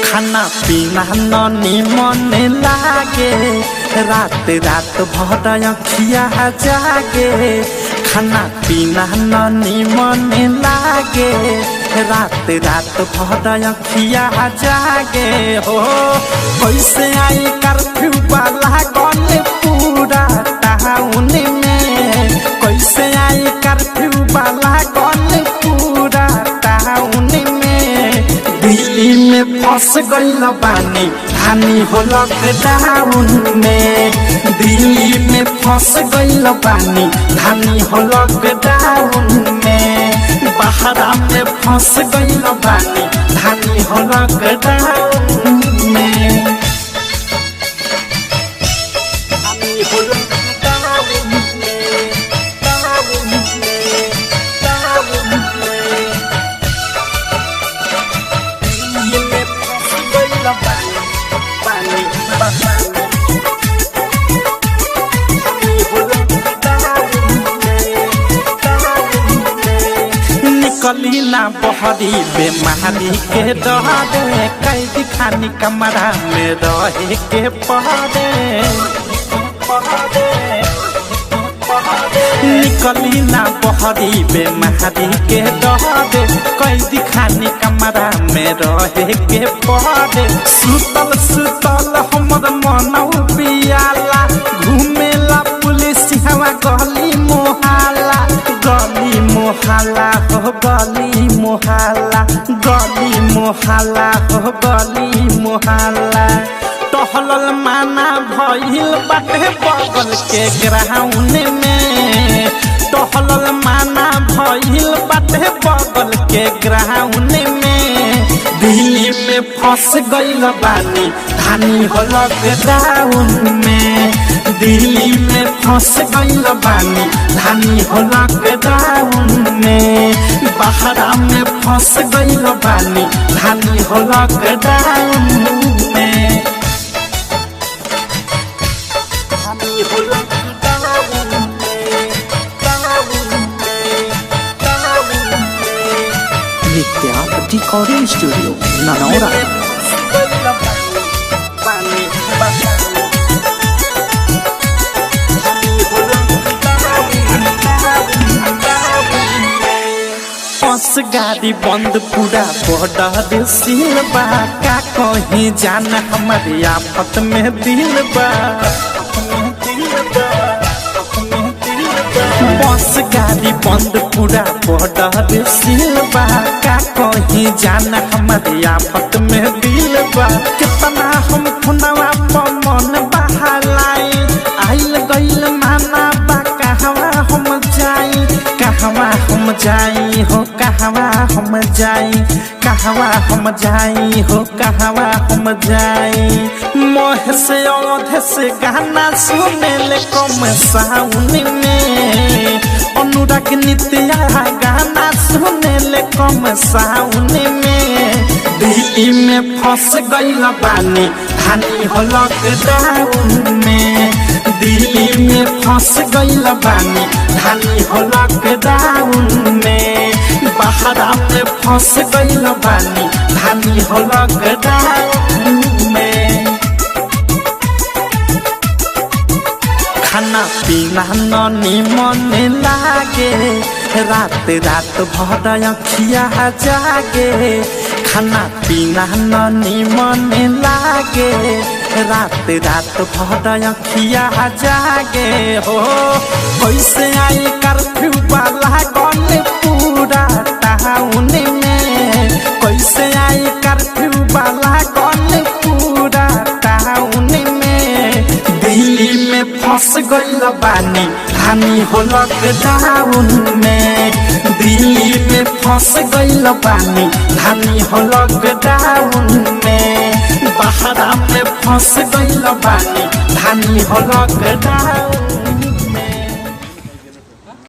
खाना पीना ननी मन लागे रात रात भर अखिया जागे खाना पीना ननी मन लागे रात रात भर अखिया जागे हो कैसे आई कर्फ्यू वाला गन पूरा टाउन में कैसे आई कर्फ्यू वाला गन पूरा टाउन में दिल्ली में फंस गइल बानी हानि हो लॉकडाउन में दिल्ली में फंस गइल बानी हानि हो लॉकडाउन में बहरा में फंस गइल बानी हानि हो लॉकडाउन में हानि हो लॉकडाउन में निकली ना बहरी बेमारी के डरे कैद खानी कमरा में रहे के पड़े निकली ना बहरी बेमारी के डरे कैद खानी कमरा में रहे के पड़े सुतल सुतल हमर मन पियाला घूमेला पुलिस हवा गली मोहल्ला हो गली मोहल्ला हो गली मोहल्ला टहलल माना भइल बाटे बगल के ग्राउंड में टहलल माना भइल बाटे बगल के ग्राउंड में दिल्ली में फंस गइल बानी हानि हो लॉकडाउन में दिल्ली में फंस गइल बानी हानि हो लॉकडाउन में बहरा में फंस गइल बानी हानि हो लॉकडाउन में हानि हो लॉकडाउन में नित्या रिकॉर्डिंग स्टूडियो ननौरा बस गाड़ी बंद पूरा बॉर्डर सील बा का कहीं जाना हमारे आफत में दिल बा बस गाड़ी बंद पूरा बॉर्डर सील बा का कहीं जाना हमारे आफत में दिल बा कितना हम खुनवा पर मन बहालाई आइल गइल माना बा कहवा हम जाई हो कहवा हम जाई हो कहवा हम जाई मोह से औध से गाना सुने ले कम साउन में अनुराग नित्या गाना सुने ले कम साउन में दिल्ली में फंस गइल बानी हानि हो लॉकडाउन में दिल्ली में फंस गइल बानी हानि हो लॉकडाउन में बहरा में फंस गइल बानी हानि हो लॉकडाउन में खाना पीना ननी मन लागे रात रात भर अखिया जागे खाना पीना ननी मन लागे रात रात भर अखिया जागे हो कैसे आई कर्फ्यू वाला गन पूरा टाउन में कैसे आई कर्फ्यू वाला गन पूरा टाउन में दिल्ली में फंस गइल बानी हानि हो लॉकडाउन में दिल्ली में फंस गइल बानी हानि हो लॉकडाउन में बहरा में फंस गइल बानी हानि हो लॉकडाउन।